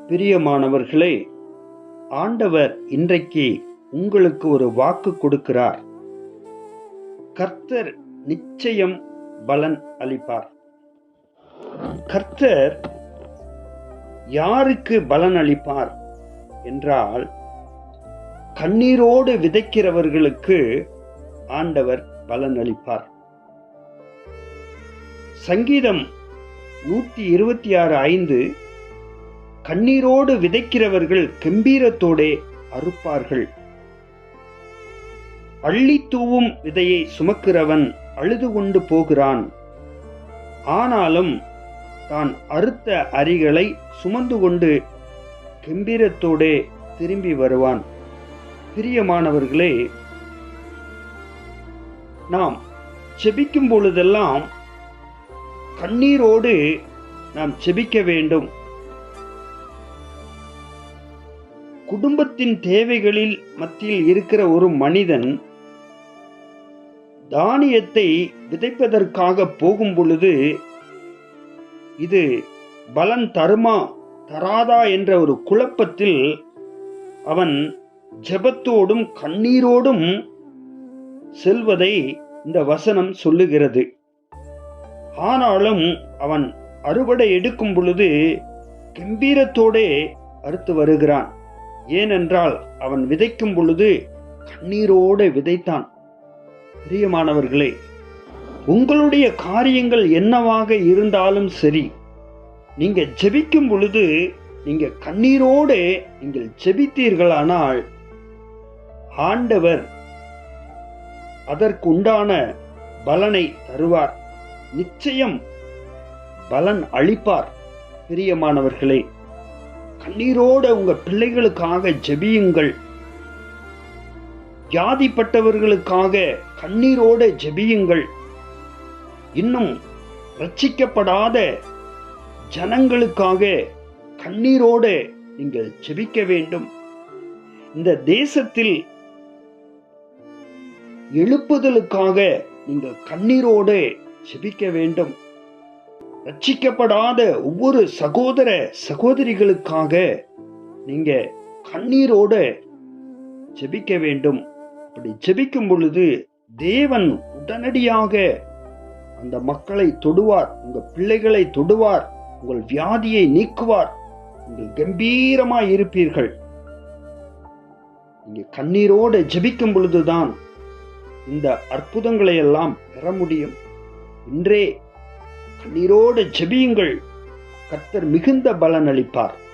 பிரியமானவர்களே, ஆண்டவர் இன்றைக்கு உங்களுக்கு ஒரு வாக்கு கொடுக்கிறார். கர்த்தர் நிச்சயம் பலன் அளிப்பார். கர்த்தர் யாருக்கு பலன் அளிப்பார் என்றால், கண்ணீரோடு விதைக்கிறவர்களுக்கு ஆண்டவர் பலன் அளிப்பார். சங்கீதம் 126:5, கண்ணீரோடு விதைக்கிறவர்கள் கெம்பீரத்தோடே அறுப்பார்கள். அள்ளி தூவும் விதையை சுமக்கிறவன் அழுது கொண்டு போகிறான், ஆனாலும் தான் அறுத்த அரிகளை சுமந்து கொண்டு கெம்பீரத்தோடே திரும்பி வருவான். பிரியமானவர்களே, நாம் செபிக்கும் பொழுதெல்லாம் கண்ணீரோடு நாம் செபிக்க வேண்டும். குடும்பத்தின் தேவைகளில் மத்தியில் இருக்கிற ஒரு மனிதன் தானியத்தை விதைப்பதற்காக போகும் பொழுது, இது பலன் தருமா தராதா என்ற ஒரு குழப்பத்தில் அவன் ஜெபத்தோடும் கண்ணீரோடும் செல்வதை இந்த வசனம் சொல்லுகிறது. ஆனாலும் அவன் அறுவடை எடுக்கும் பொழுது கெம்பீரத்தோடே அறுத்து வருகிறான். ஏனென்றால் அவன் விதைக்கும் பொழுது கண்ணீரோடு விதைத்தான். பிரியமானவர்களே, உங்களுடைய காரியங்கள் என்னவாக இருந்தாலும் சரி, நீங்க ஜெபிக்கும் பொழுது நீங்க கண்ணீரோடு நீங்கள் ஜெபித்தீர்களானால் ஆண்டவர் அதற்குண்டான பலனை தருவார். நிச்சயம் பலன் அளிப்பார். பிரியமானவர்களே, கண்ணீரோடு உங்க பிள்ளைகளுக்காக ஜெபியுங்கள். வியாதிப்பட்டவர்களுக்காக கண்ணீரோடு ஜெபியுங்கள். இன்னும் ரட்சிக்கப்படாத ஜனங்களுக்காக கண்ணீரோடு நீங்கள் ஜெபிக்க வேண்டும். இந்த தேசத்தில் எழுப்புதலுக்காக நீங்கள் கண்ணீரோடு ஜெபிக்க வேண்டும். ரட்சிக்கப்படாத ஒவ்வொரு சகோதர சகோதரிகளுக்காக நீங்க கண்ணீரோடு ஜெபிக்க வேண்டும். அப்படி ஜெபிக்கும் பொழுது தேவன் உடனடியாக அந்த மக்களை தொடுவார், உங்க பிள்ளைகளை தொடுவார், உங்கள் வியாதியை நீக்குவார். நீங்கள் கம்பீரமாய் இருப்பீர்கள். நீங்க கண்ணீரோடு ஜெபிக்கும் பொழுதுதான் இந்த அற்புதங்களை எல்லாம் பெற முடியும். இன்றே கண்ணீரோடு ஜெபியுங்கள். கர்த்தர் மிகுந்த பலன் அளிப்பார்.